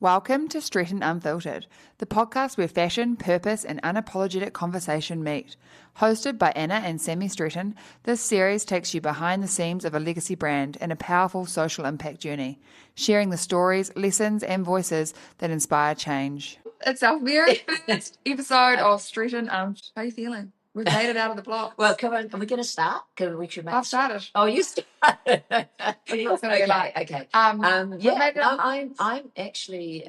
Welcome to Stretton Unfiltered, the podcast where fashion, purpose, and unapologetic conversation meet. Hosted by Annah and Sami Stretton, this series takes you behind the scenes of a legacy brand and a powerful social impact journey, sharing the stories, lessons, and voices that inspire change. It's our very first episode of Stretton. How are you feeling? We've made it out of the block. Well, come on. Are we going to start? I've started. Oh, you started. Okay. I'm actually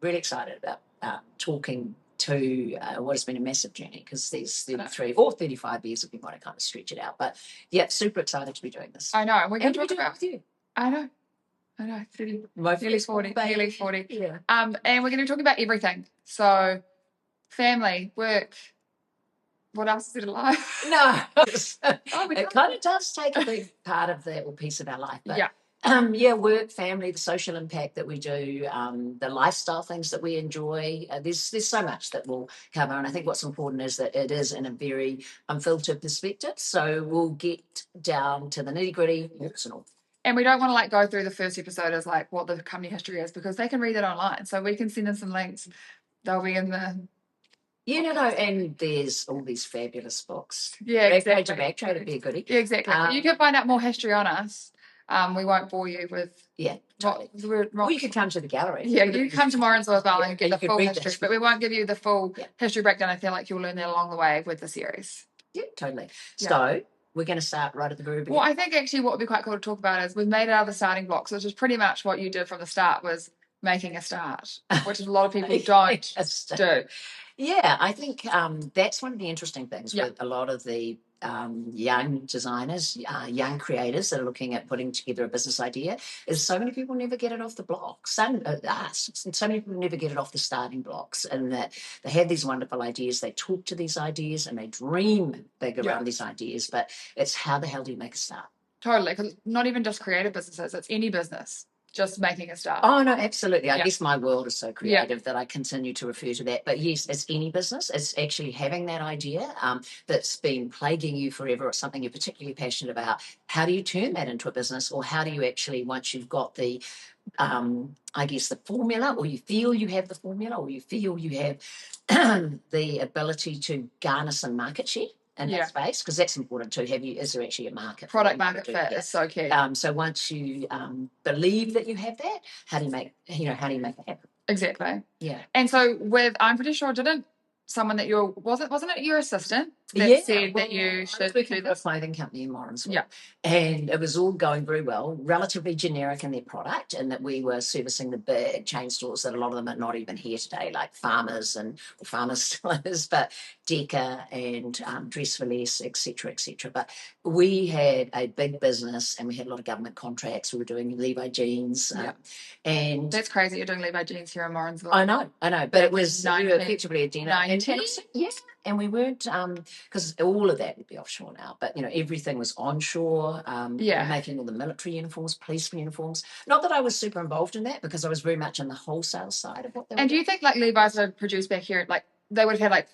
really excited about talking to what has been a massive journey, because there's 33 or 35 years if you want to kind of stretch it out. But yeah, super excited to be doing this. I know. And we're going to talk do it about with you. I know. 30, nearly 40, nearly 40. Yeah. And we're going to talk about everything. So, family, work. What else is it alive? No. It kind of does take a big part of that, or piece of our life. But work, family, the social impact that we do, the lifestyle things that we enjoy. There's so much that we'll cover, and I think what's important is that it is in a very unfiltered perspective. So we'll get down to the nitty gritty, personal. And we don't want to go through the first episode as what the company history is, because they can read it online. So we can send them some links. They'll be in the... and there's all these fabulous books. Yeah, exactly. Backtrade would be a goodie. Yeah, exactly. You can find out more history on us. We won't bore you with... Yeah, totally. Or you could come to the gallery. Yeah, you can come to Morrinsville as well and get the full history. But we won't give you the full history breakdown. I feel like you'll learn that along the way with the series. Yeah, totally. Yeah. So we're going to start right at the very beginning. Well, I think actually what would be quite cool to talk about is we've made it out of the starting blocks, which is pretty much what you did from the start, was making a start, which a lot of people don't do. Yeah, I think that's one of the interesting things with a lot of the young designers, young creators that are looking at putting together a business idea, is so many people never get it off the blocks. So many people never get it off the starting blocks, and that they have these wonderful ideas, they talk to these ideas, and they dream big around these ideas, but it's how the hell do you make a start? Totally, because not even just creative businesses, it's any business. Just making a start. Oh, no, absolutely. I guess my world is so creative that I continue to refer to that. But yes, it's any business. It's actually having that idea that's been plaguing you forever, or something you're particularly passionate about. How do you turn that into a business? Or how do you actually, once you've got the, the formula, or you feel you have the formula, or you feel you have the ability to garner some market share in that space, because that's important too. Is there actually a market? Product market fit is so key. So once you believe that you have that, how do you make it happen? Exactly. Yeah. And so I'm pretty sure someone that wasn't it your assistant that said that you should do this? Clothing company in Morrinsville. Yeah. And it was all going very well, relatively generic in their product, and that we were servicing the big chain stores that a lot of them are not even here today, like Farmers still is, but Decca and Dress for Less, et cetera, but we had a big business, and we had a lot of government contracts. We were doing Levi jeans. And that's crazy, you're doing Levi jeans here in Morrinsville. I know, but it was we were effectively a dinner. 19? Yes. And we weren't, because all of that would be offshore now, but everything was onshore. Making all the military uniforms, police uniforms. Not that I was super involved in that, because I was very much in the wholesale side of what they were. And do you think Levi's would produce back here, they would have had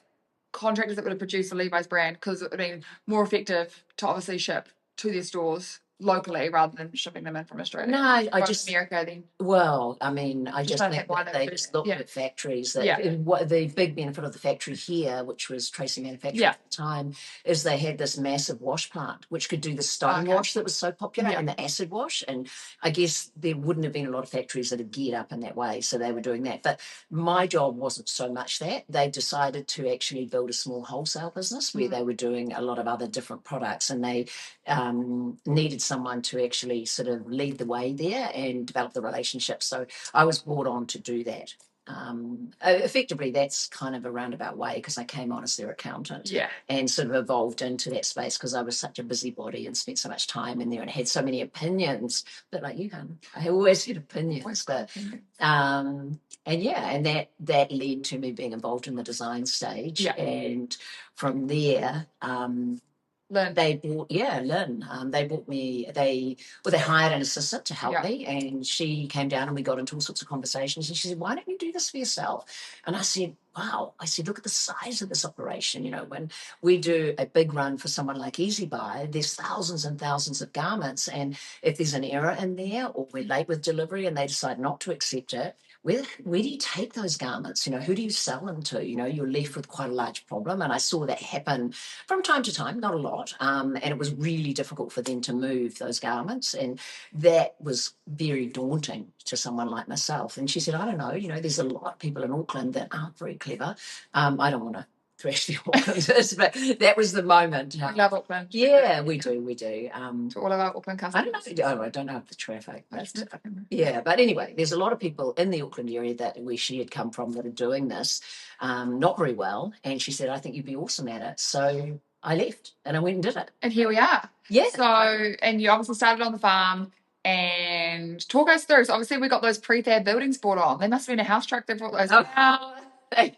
contractors that would have produced the Levi's brand, because it would have been more effective to obviously ship to their stores locally rather than shipping them in from Australia? No, I just America then. Well, I mean, I just think that they just looked at factories. What the big benefit of the factory here, which was Tracy Manufacturing at the time, is they had this massive wash plant which could do the stone wash that was so popular and the acid wash. And I guess there wouldn't have been a lot of factories that had geared up in that way, so they were doing that. But my job wasn't so much that. They decided to actually build a small wholesale business where they were doing a lot of other different products, and they needed someone to actually sort of lead the way there and develop the relationship. So I was brought on to do that. Effectively, that's kind of a roundabout way, because I came on as their accountant and sort of evolved into that space, because I was such a busybody and spent so much time in there and had so many opinions. But like you, I always had opinions. But and that led to me being involved in the design stage, and from there. Lynn. They brought me. They hired an assistant to help me, and she came down and we got into all sorts of conversations. And she said, "Why don't you do this for yourself?" And I said, "Wow!" I said, "Look at the size of this operation. When we do a big run for someone like Easy Buy, there's thousands and thousands of garments, and if there's an error in there, or we're late with delivery and they decide not to accept it, where do you take those garments? Who do you sell them to? You're left with quite a large problem. And I saw that happen from time to time, not a lot. And it was really difficult for them to move those garments. And that was very daunting to someone like myself. And she said, I don't know, there's a lot of people in Auckland that aren't very clever. I don't want to thrash the Aucklanders, but that was the moment. We love Auckland. Yeah, we do. To all of our Auckland customers. I don't know the traffic. But anyway, there's a lot of people in the Auckland area where she had come from that are doing this, not very well. And she said, I think you'd be awesome at it. So I left and I went and did it. And here we are. Yeah. So, and you obviously started on the farm. And talk us through. So obviously we got those prefab buildings brought on. There must have been a house truck that brought those out.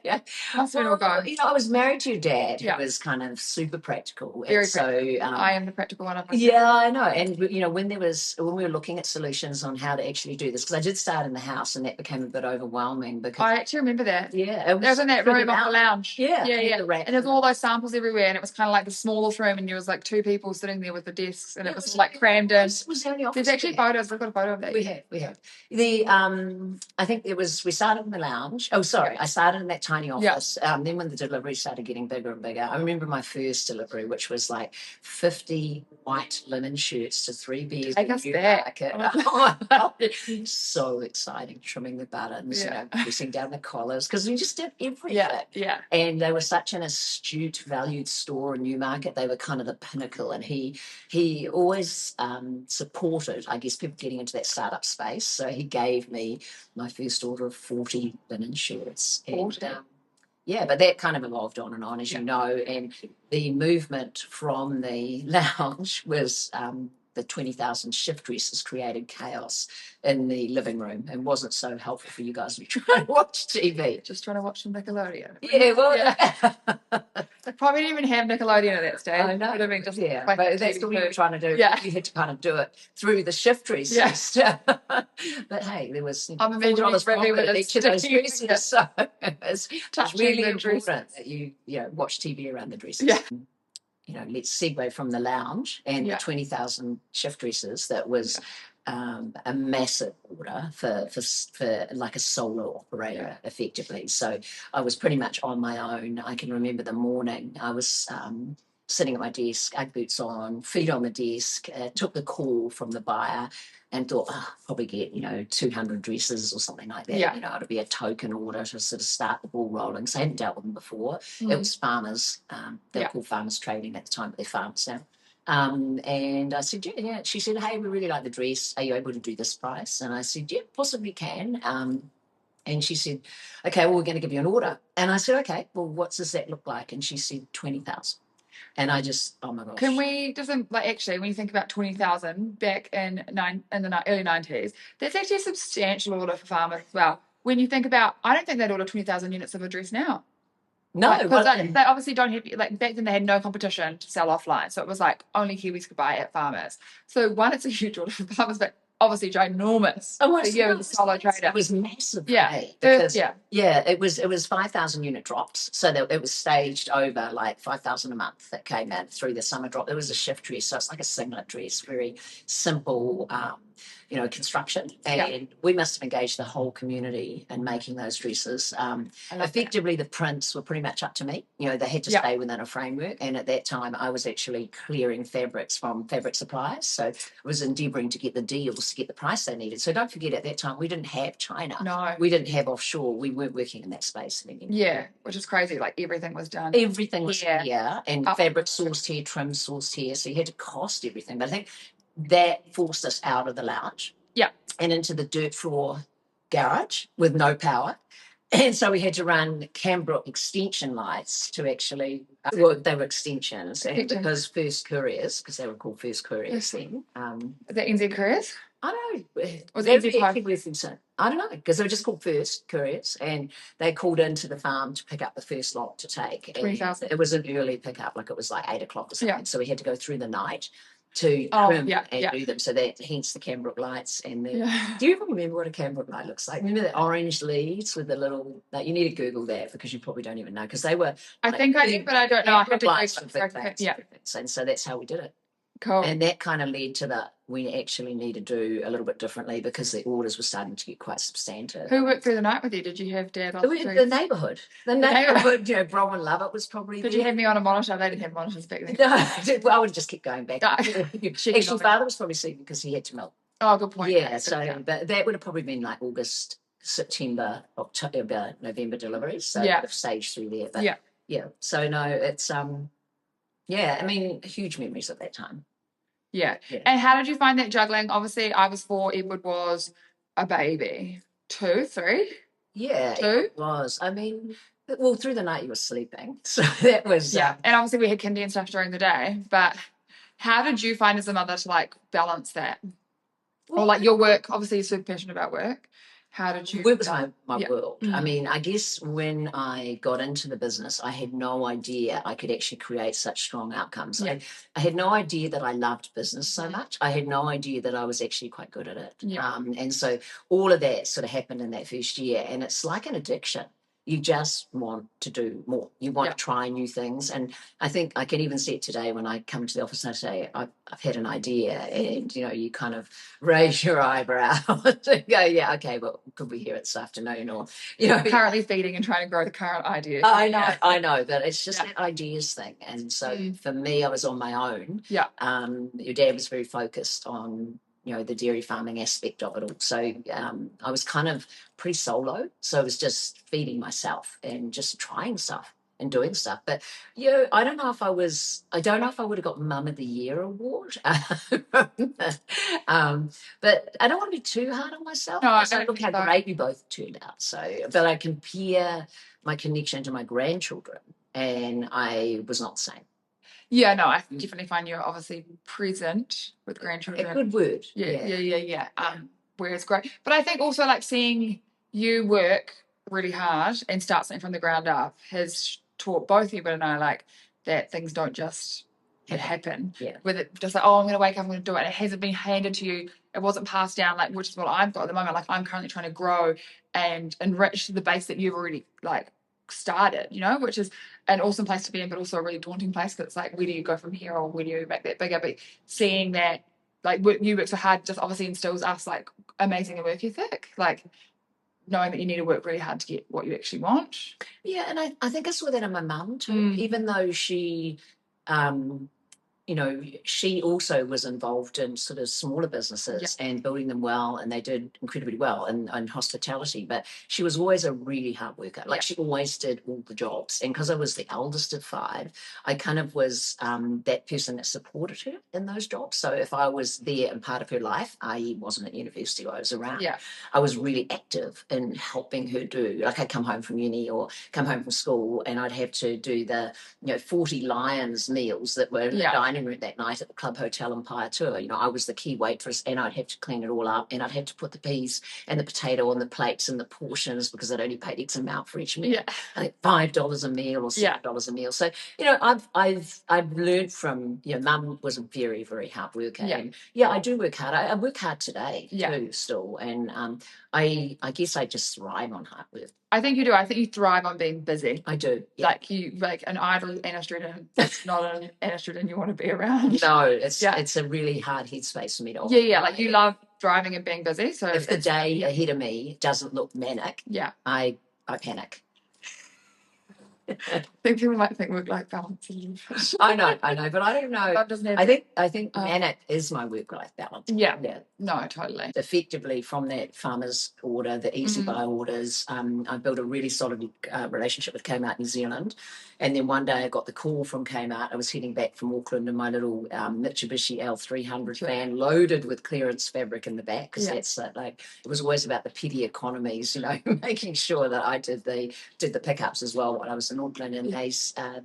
Yeah. Must have been all go. I was married to your dad, who was kind of super practical. Very practical. I am the practical one. Yeah, I know. And when we were looking at solutions on how to actually do this, because I did start in the house, and that became a bit overwhelming. Because I actually remember that. Yeah, it was in that room off the lounge. Yeah. And there's all those samples everywhere, and it was kind of like the smallest room, and there was like 2 people sitting there with the desks, and it was like crammed in. It was the only office. There's actually photos. We've got a photo of that. We have. I think we started in the lounge. Oh, sorry, I started in that tiny office. Then when the delivery started getting bigger and bigger, I remember my first delivery, which was like 50 white linen shirts to 3 bears. Take us back. So exciting, trimming the buttons, pressing down the collars, because we just did everything. Yeah. And they were such an astute, valued store in Newmarket. They were kind of the pinnacle, and he always supported, I guess, people getting into that startup space. So he gave me my first order of 40 linen shirts. 40. And, but that kind of evolved on and on, as you know. And the movement from the lounge was the 20,000 shift dresses created chaos in the living room and wasn't so helpful for you guys who trying to watch TV. Just trying to watch some Nickelodeon. Yeah, well, they probably didn't even have Nickelodeon at that stage. I know. I mean, just but that's what we were trying to do. Yeah. You had to kind of do it through the shift dresses. Yeah. But hey, there was I'm imagining $4 each of those dresses. Yeah. So it's really important dresses. that you watch TV around the dresses. Yeah. Let's segue from the lounge and the 20,000 shift dresses. That was a massive order for like a solo operator, effectively. So I was pretty much on my own. I can remember the morning I was sitting at my desk, Ugg boots on, feet on the desk, took the call from the buyer and thought, probably get, 200 dresses or something like that. Yeah. It'll be a token order to sort of start the ball rolling. So I hadn't dealt with them before. It was farmers. They were called farmers trading at the time, but they're farmers now. And I said, yeah. She said, hey, we really like the dress. Are you able to do this price? And I said, yeah, possibly can. And she said, okay, well, we're going to give you an order. And I said, okay, well, what does that look like? And she said, 20,000. And I just, oh my gosh. Can we just actually, when you think about 20,000 back in the early 90s, that's actually a substantial order for farmers as well. When you think about, I don't think they'd order 20,000 units of a dress now. No, because they obviously don't have, back then they had no competition to sell offline, so it was like only Kiwis could buy at farmers. So one, it's a huge order for farmers, but obviously ginormous for you, the solo trader. It was massive. Because, it was 5,000 unit drops, so it was staged over like 5,000 a month that came out through the summer drop. It was a shift dress, so it's like a singlet dress, very simple. Construction, and we must have engaged the whole community in making those dresses. Effectively, the prints were pretty much up to me. They had to stay within a framework, and at that time, I was actually clearing fabrics from fabric suppliers, so I was endeavouring to get the deals to get the price they needed. So don't forget, at that time, we didn't have China. No. We didn't have offshore. We weren't working in that space anymore. Yeah, which is crazy. Everything was done. Everything was here, and fabric sourced here, trim sourced here, so you had to cost everything. But I think that forced us out of the lounge and into the dirt floor garage with no power. And so we had to run Canberra extension lights to actually, they were extensions. And because First Couriers, because they were called First Couriers then. Is that NZ Couriers? I don't know. Was it NZ I don't know, because they were just called First Couriers, and they called into the farm to pick up the first lot to take. 20,000. It was an early pickup, it was like 8 o'clock or something. Yeah. So we had to go through the night to trim and do them. So that hence the Canberra lights. And do you even remember what a Canberra light looks like? Remember the orange leads with the little, you need to Google that because you probably don't even know, because they were. I think I do, but I don't know. I have to lights for big things. Yeah. And so that's how we did it. Cool. And that kind of led to that we actually need to do a little bit differently because the orders were starting to get quite substantive. Who worked through the night with you? Did you have Dad? The neighbourhood. The neighbourhood, Bronwyn Lovett was probably Did there. you have me on a monitor? They didn't have monitors back then. No, well, I would have just kept going back. Actually, father was probably sleeping because he had to milk. Oh, good point. Yeah, but that would have probably been like August, September, October, November deliveries. So yeah. I've staged through there. But yeah. So no, it's I mean, huge memories of that time. Yeah. And how did you find that juggling? Obviously, I was 4, Edward was a baby. 2, 3? Yeah, 2? It was. I mean, well, through the night you were sleeping. So that was... Yeah, and obviously we had kindy and stuff during the day. But how did you find as a mother to, like, balance that? Well, or, like, your work, obviously you're super passionate about work. How did you... Work was my world. Mm-hmm. I mean, I guess when I got into the business, I had no idea I could actually create such strong outcomes. Yeah. I had no idea that I loved business so much. I had no idea that I was actually quite good at it. Yeah. And so all of that sort of happened in that first year. And it's like an addiction. You just want to do more. You want to try new things. And I think I can even see it today when I come to the office and I say, I've had an idea, and, you kind of raise your eyebrow and go, yeah, okay, well, could we hear it this afternoon? Or, currently feeding and trying to grow the current idea. I know, but it's just that ideas thing. And so for me, I was on my own. Yeah. Your dad was very focused on the dairy farming aspect of it all. So I was kind of pretty solo. So I was just feeding myself and just trying stuff and doing stuff. But, I don't know if I would have got Mum of the Year award. But I don't want to be too hard on myself. No, look how great we both turned out. So, but I compare my connection to my grandchildren, and I was not the same. Yeah, no, I definitely find you're obviously present with grandchildren. A good word. Yeah. Where it's great. But I think also, like, seeing you work really hard and start something from the ground up has taught both you and I, like, that things don't just happen. Yeah. With it just like, I'm going to wake up, I'm going to do it. And it hasn't been handed to you. It wasn't passed down, like, which is what I've got at the moment. Like, I'm currently trying to grow and enrich the base that you've already, like, started, which is an awesome place to be in, but also a really daunting place, because it's like, where do you go from here, or where do you make that bigger? But seeing that, like, you work so hard just obviously instills us, like, amazing work ethic, like, knowing that you need to work really hard to get what you actually want. Yeah, and I think I saw that in my mum too. Even though she she also was involved in sort of smaller businesses and building them well, and they did incredibly well in hospitality. But she was always a really hard worker. Like, she always did all the jobs. And because I was the eldest of 5, I kind of was that person that supported her in those jobs. So if I was there in part of her life, I wasn't at university, I was around. Yeah. I was really active in helping her do, like, I'd come home from uni or come home from school, and I'd have to do the 40 Lions meals that were dining room that night at the Club Hotel in Paeatua. I was the key waitress, and I'd have to clean it all up, and I'd have to put the peas and the potato on the plates and the portions, because I'd only paid X amount for each meal. I think $5 a meal or $7 a meal. So I've learned from Mum was a very, very hard worker. Yeah. And I do work hard. I work hard today too, still, and I guess I just thrive on hard work. I think you do. I think you thrive on being busy. I do. Yeah. Like an idle Annah Stretton. It's not an Annah Stretton you want to be around. No, it's a really hard headspace for me to. Yeah. Like, you love driving and being busy. So if the day ahead of me doesn't look manic, I panic. I think people might think work-life balance. I know, but I don't know. I think manic is my work-life balance. Yeah. No, totally. Effectively, from that farmer's order, the easy buy orders, I built a really solid relationship with Kmart New Zealand. And then one day I got the call from Kmart. I was heading back from Auckland in my little Mitsubishi L300 van, loaded with clearance fabric in the back, because that's like, it was always about the petty economies, making sure that I did the pickups as well when I was in Auckland. And the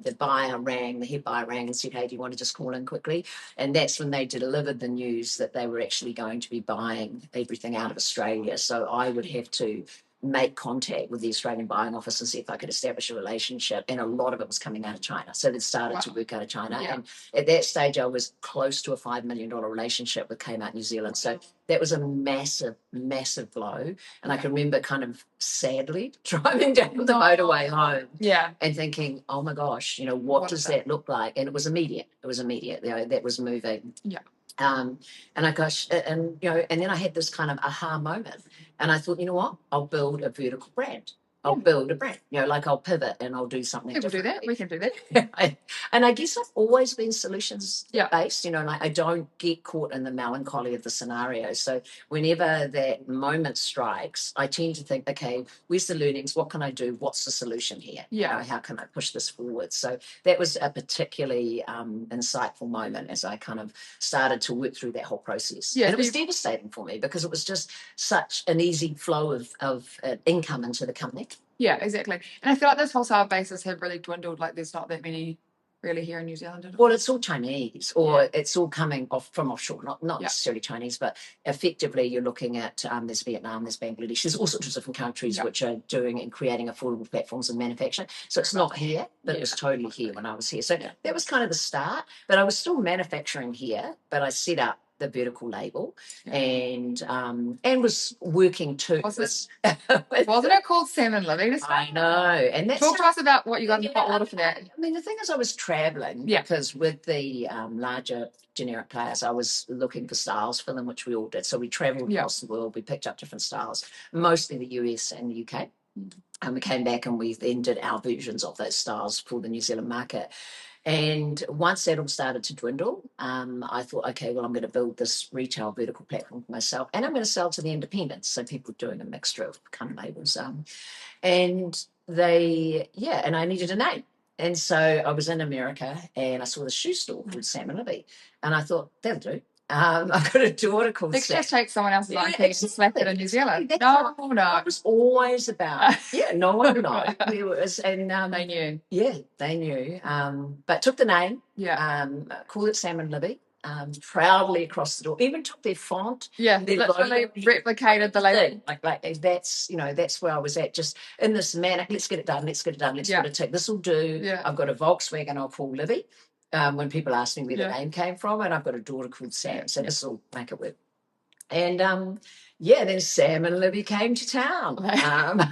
head buyer rang and said, hey, do you want to just call in quickly? And that's when they delivered the news that they were actually going to be buying everything out of Australia. So I would have to make contact with the Australian buying office and see if I could establish a relationship. And a lot of it was coming out of China. So it started to work out of China. Yeah. And at that stage, I was close to a $5 million relationship with Kmart New Zealand. So that was a massive, massive blow. And I can remember kind of sadly driving down the motorway home and thinking, oh my gosh, what does that look like? And it was immediate. That was moving. Yeah. And I gosh, and then I had this kind of aha moment, and I thought, you know what? I'll build a vertical brand. I'll build a brand. I'll pivot and I'll do something. People do that. We can do that. And I guess I've always been solutions based. Like I don't get caught in the melancholy of the scenario. So whenever that moment strikes, I tend to think, okay, where's the learnings? What can I do? What's the solution here? Yeah. How can I push this forward? So that was a particularly insightful moment as I kind of started to work through that whole process. Yeah, and it was devastating for me because it was just such an easy flow of income into the company. Yeah, exactly. And I feel like those wholesale bases have really dwindled. Like there's not that many really here in New Zealand. Well, it's all Chinese, or it's all coming from offshore, not necessarily Chinese, but effectively you're looking at there's Vietnam, there's Bangladesh, there's all sorts of different countries which are doing and creating affordable platforms and manufacturing. So it's not here, but it was totally here when I was here. So that was kind of the start, but I was still manufacturing here, but I set up the vertical label and was working too. Wasn't it called Salmon Living? I know. And that's talk to us about what you got in the hot water for that. I mean, the thing is I was traveling because with the larger generic players, I was looking for styles for them, which we all did. So we traveled across the world. We picked up different styles, mostly the US and the UK. And we came back and we then did our versions of those styles for the New Zealand market. And once that all started to dwindle, I thought, okay, well, I'm going to build this retail vertical platform for myself, and I'm going to sell to the independents, so people doing a mixture of kind of labels. And I needed a name. And so I was in America, and I saw the shoe store called Sam and Libby, and I thought, that'll do. I've got a daughter called Let's just take someone else's IP and slap it in New Zealand. No. It was always about, no one would know. And they knew. Yeah, they knew. But took the name, called it Sam and Libby, proudly across the door. Even took their font. Yeah, literally replicated the label. Like that's where I was at, just in this manner. Let's get it done. Let's put a tick. This will do. Yeah. I've got a Volkswagen I'll call Libby. When people ask me where the name came from, and I've got a daughter called Sam, so this will make it work. And then Sam and Libby came to town.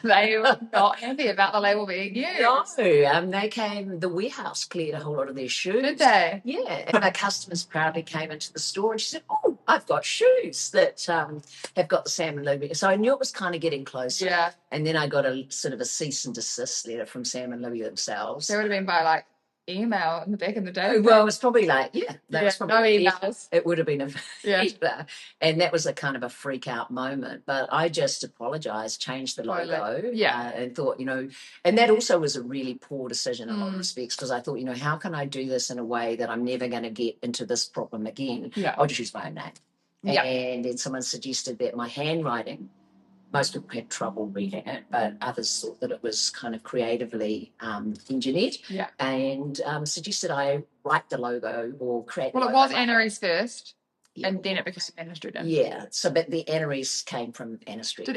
They were not happy about the label being used. No, they came. The warehouse cleared a whole lot of their shoes. Did they? Yeah, and our customers proudly came into the store and she said, "Oh, I've got shoes that have got the Sam and Libby." So I knew it was kind of getting closer. Yeah. And then I got a sort of a cease and desist letter from Sam and Libby themselves. They would have been by email in the back in the day. Well, it was probably was probably no emails. It would have been and that was a kind of a freak out moment. But I just apologized, changed the logo, and thought, and that also was a really poor decision in a lot of respects, because I thought, how can I do this in a way that I'm never going to get into this problem again? Yeah. I'll just use my own name. Yeah. And then someone suggested that my handwriting, most people had trouble reading it, but others thought that it was kind of creatively engineered, and suggested I write the logo or create. Well, it was Annah first, and then it became Annah Stretton. Yeah. So, but the Annah came from Annah Stretton.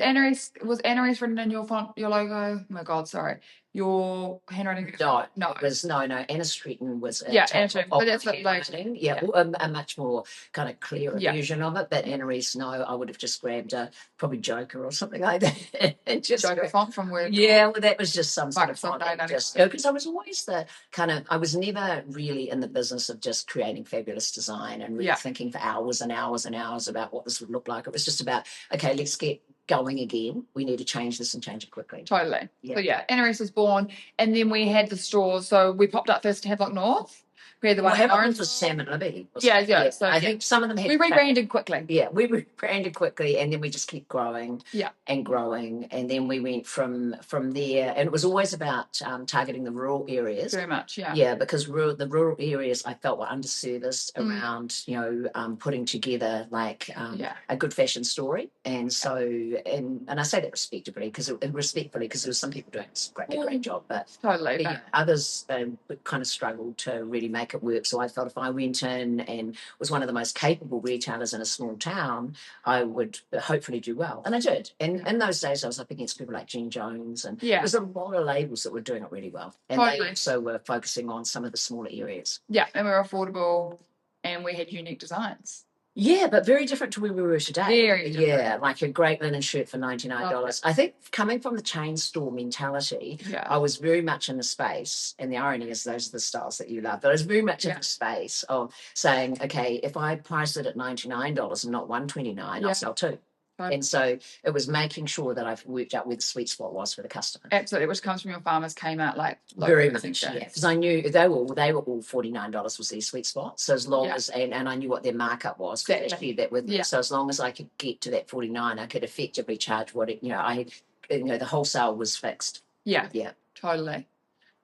Was Annah written in your font, your logo? Oh my God, sorry. Your handwriting? No. It was no. Annah Stretton was Anna Stretton, but that's what handwriting. A much more kind of clearer version of it. But Annah no, I would have just grabbed probably Joker or something like that. And just Joker font from where? Yeah, well, that was just some sort of font. Because I was always I was never really in the business of just creating fabulous design and really thinking for hours and hours and hours about what this would look like. It was just about, okay, let's get going again. We need to change this and change it quickly. Totally. Yeah. So Annah was born, and then we had the stores. So we popped up first to Havelock North. We had the one in Orange. Was Sam and Libby. Yeah. So I think some of them had. We rebranded quickly. Yeah, we rebranded quickly, and then we just kept growing. Yeah. And growing, and then we went from there, and it was always about targeting the rural areas. Very much, yeah. Yeah, because the rural areas I felt were underserviced around putting together a good fashion story, and so and I say that respectfully because there was some people doing a great job, but totally. Others kind of struggled to really make make it work. So I felt if I went in and was one of the most capable retailers in a small town, I would hopefully do well. And I did. And in those days, I was up against people like Jean Jones, and there's a lot of labels that were doing it really well. And they also were focusing on some of the smaller areas. Yeah, and we were affordable and we had unique designs. Yeah, but very different to where we were today. Very different. Yeah, like a great linen shirt for $99. I think coming from the chain store mentality, I was very much in the space, and the irony is those are the styles that you love, but I was very much in the space of saying, okay, if I price it at $99 and not $129, I'll sell two. And so it was making sure that I've worked out where the sweet spot was for the customer. Absolutely, which comes from your farmers came out like very much, because I knew they were all $49 was their sweet spot. So as long as and I knew what their markup was, because they shared that with me. So as long as I could get to that 49, I could effectively charge what it. The wholesale was fixed. Yeah, totally.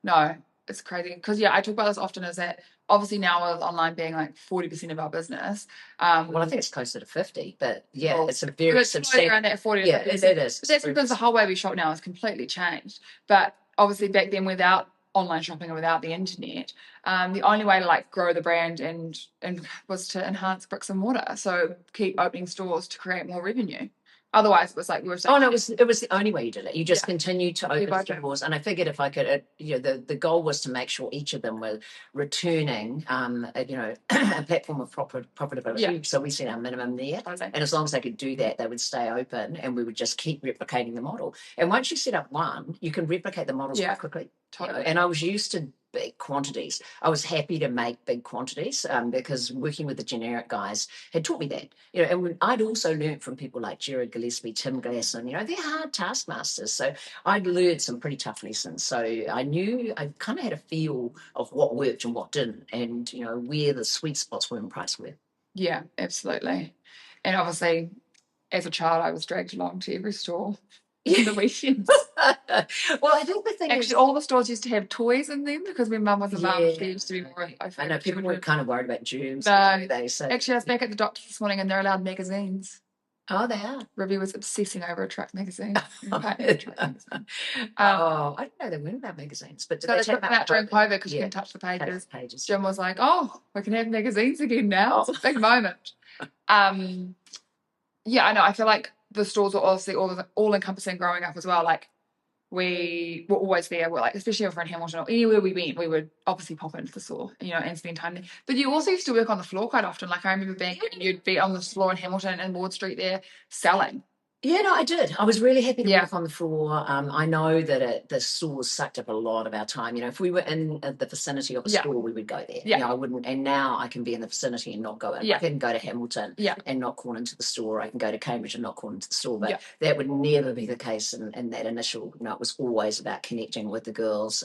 No, it's crazy because I talk about this often. Is that obviously now with online being like 40% of our business. Well, I think it's closer to 50, but it's a very substantial. Around that 40. Yeah, it is. But that's because the whole way we shop now has completely changed. But obviously back then, without online shopping and without the internet, the only way to like grow the brand and was to enhance bricks and mortar. So keep opening stores to create more revenue. Otherwise, it was like we were saying. Oh no, it was the only way you did it. You just continued to open stores, and I figured if I could, the goal was to make sure each of them were returning, a platform of profitability. Yeah. So we set our minimum there, and as long as they could do that, they would stay open, and we would just keep replicating the model. And once you set up one, you can replicate the models quite quickly. Totally. And I was used to big quantities. I was happy to make big quantities because working with the generic guys had taught me that. And I'd also learned from people like Jared Gillespie, Tim Glasson, they're hard taskmasters. So I'd learned some pretty tough lessons. So I kind of had a feel of what worked and what didn't, and where the sweet spots were in price were. Yeah, absolutely. And obviously, as a child, I was dragged along to every store. In the weekends. Well, I think the thing is all the stores used to have toys in them because my mum was a mum. She used to be more. I know people were kind of worried about germs. No, actually, I was back at the doctor's this morning and they're allowed magazines. Oh, they are. Ruby was obsessing over a truck magazine. I didn't know they weren't about magazines, but they took them out during COVID because you can touch the pages. Jim was like, "Oh, we can have magazines again now." It's a big moment. I know. I feel like the stores were obviously all encompassing growing up as well. Like we were always there. We're like, especially over in Hamilton or anywhere we went, we would obviously pop into the store, and spend time there. But you also used to work on the floor quite often. Like I remember you'd be on the floor in Hamilton and Ward Street there selling. Yeah, no, I did. I was really happy to work on the floor. I know that the stores sucked up a lot of our time. If we were in the vicinity of a store, we would go there. Yeah. I wouldn't. And now I can be in the vicinity and not go in. Yeah. I can go to Hamilton and not call into the store. I can go to Cambridge and not call into the store. But that would never be the case in that initial. It was always about connecting with the girls,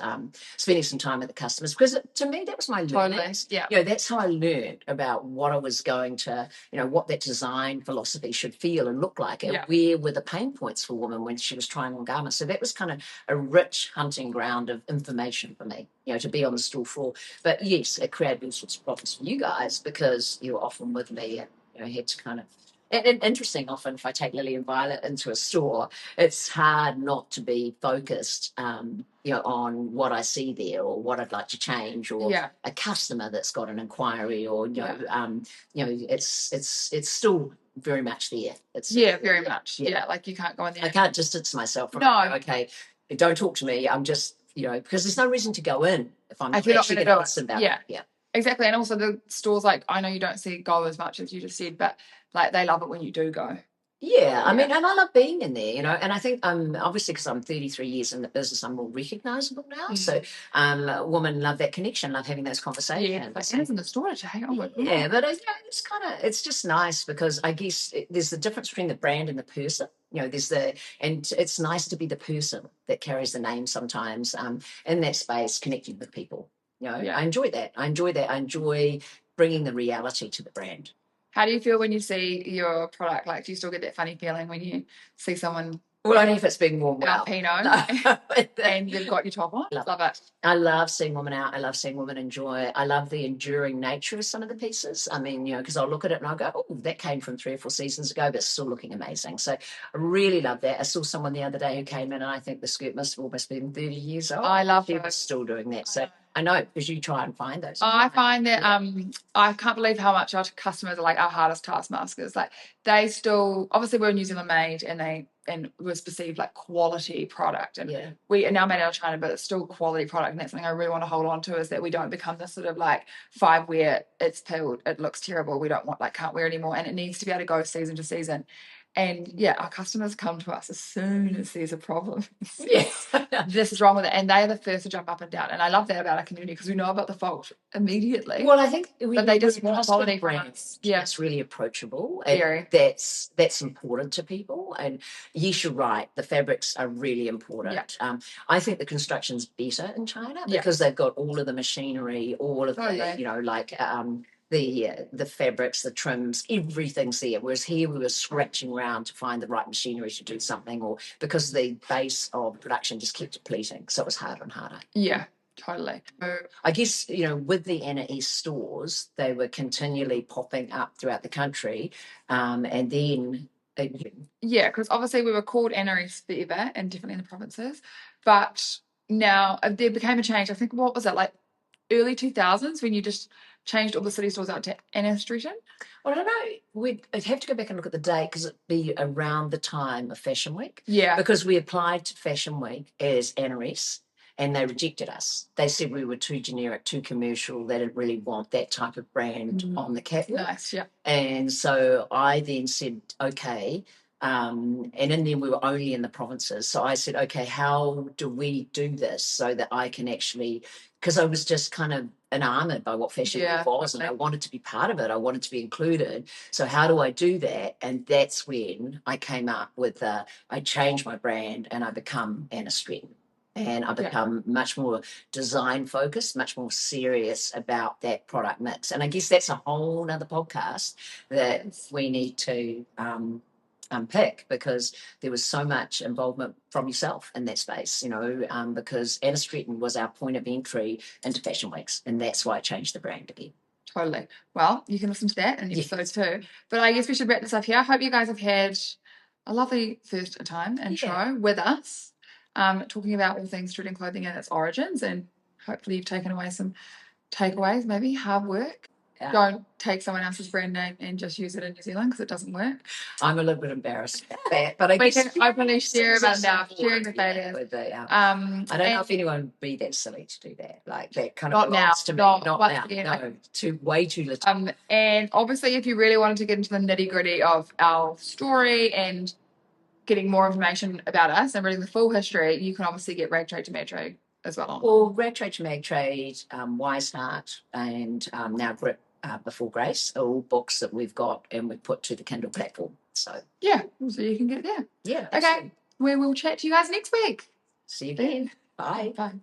spending some time with the customers. Because to me, that was my learning. Yeah. That's how I learned about what I was going to, what that design philosophy should feel and look like. And where were the pain points for women when she was trying on garments. So that was kind of a rich hunting ground of information for me, to be on the store floor. But yes, it created all sorts of problems for you guys because you were often with me and had to kind of. And interesting, often if I take Lily and Violet into a store, it's hard not to be focused, on what I see there or what I'd like to change or a customer that's got an inquiry or it's still very much there. It's very much. Yeah, like you can't go in there. I can't distance myself from okay, don't talk to me. I'm just because there's no reason to go in if I'm actually going to listen about it. Yeah. Exactly. And also the stores, like, I know you don't see go as much as you just said, but like they love it when you do go. Yeah, I mean, and I love being in there, and I think obviously because I'm 33 years in the business, I'm more recognisable now. So women love that connection, love having those conversations. Yeah, but in the store to hang on with. Yeah, but it's just nice because I guess there's the difference between the brand and the person. And it's nice to be the person that carries the name sometimes in that space, connecting with people. I enjoy that. I enjoy bringing the reality to the brand. How do you feel when you see your product? Like, do you still get that funny feeling when you see someone? Well, only if it's being worn well. Pinot, and they've got your top on. Love it. I love seeing women out. I love seeing women enjoy. I love the enduring nature of some of the pieces. I mean, because I'll look at it and I'll go, oh, that came from 3 or 4 seasons ago, but it's still looking amazing. So I really love that. I saw someone the other day who came in and I think the skirt must have almost been 30 years old. I love it. She was still doing that. So I know, because you try and find those. I find that I can't believe how much our customers are like our hardest taskmasters. Like they still, obviously we're New Zealand made and it was perceived like quality product, and we are now made out of China, but it's still quality product, and that's something I really want to hold on to, is that we don't become this sort of like 5-wear, it's peeled, it looks terrible, we don't want, like, can't wear anymore, and it needs to be able to go season to season. And our customers come to us as soon as there's a problem. This is wrong with it, and they are the first to jump up and down. And I love that about our community, because we know about the fault immediately. Well, I think they just want quality brands. It's really approachable. And that's important to people. And yes, you're right. The fabrics are really important. I think the construction's better in China because they've got all of the machinery, all of the, the fabrics, the trims, everything's there. Whereas here we were scratching around to find the right machinery to do something, or because the base of production just kept depleting. So it was harder and harder. Yeah, totally. I guess, with the Anna East stores, they were continually popping up throughout the country. And then... because obviously we were called Anna East forever, and definitely in the provinces. But now there became a change. I think, what was it, like early 2000s, when you just changed all the city stores out to Annah Stretton? Well, I don't know. I'd have to go back and look at the date, because it'd be around the time of Fashion Week. Yeah. Because we applied to Fashion Week as Anna East, and they rejected us. They said we were too generic, too commercial. They didn't really want that type of brand on the catwalk. Nice, yeah. And so I then said, okay. And then we were only in the provinces. So I said, okay, how do we do this so that I can actually, because I was just kind of enamored by what Fashion Week was, and I wanted to be part of it. I wanted to be included. So how do I do that? And that's when I came up with, I changed my brand and I become Annah Stretton. And I become much more design focused, much more serious about that product mix. And I guess that's a whole nother podcast that we need to unpick, because there was so much involvement from yourself in that space, because Annah Stretton was our point of entry into Fashion Weeks, and that's why I changed the brand again. Totally. Well, you can listen to that in episodes too. But I guess we should wrap this up here. I hope you guys have had a lovely first time intro with us, talking about all things Stretton clothing and its origins, and hopefully you've taken away some takeaways, maybe hard work. Don't take someone else's brand name and just use it in New Zealand, because it doesn't work. I'm a little bit embarrassed about that, but we can openly share about it now, sharing the failures. I don't know if anyone would be that silly to do that. Like, that kind of belongs to me. Not now. No, way too little. And obviously, if you really wanted to get into the nitty-gritty of our story and getting more information about us and reading the full history, you can obviously get Rag Trade to Mag Trade as well. Well, Rag Trade to Mag Trade, Wise Heart, and now Grip Before Grace are all books that we've got and we've put to the Kindle platform. So so you can get it there. Yeah. Okay, we will chat to you guys next week. See you then. Bye. Bye.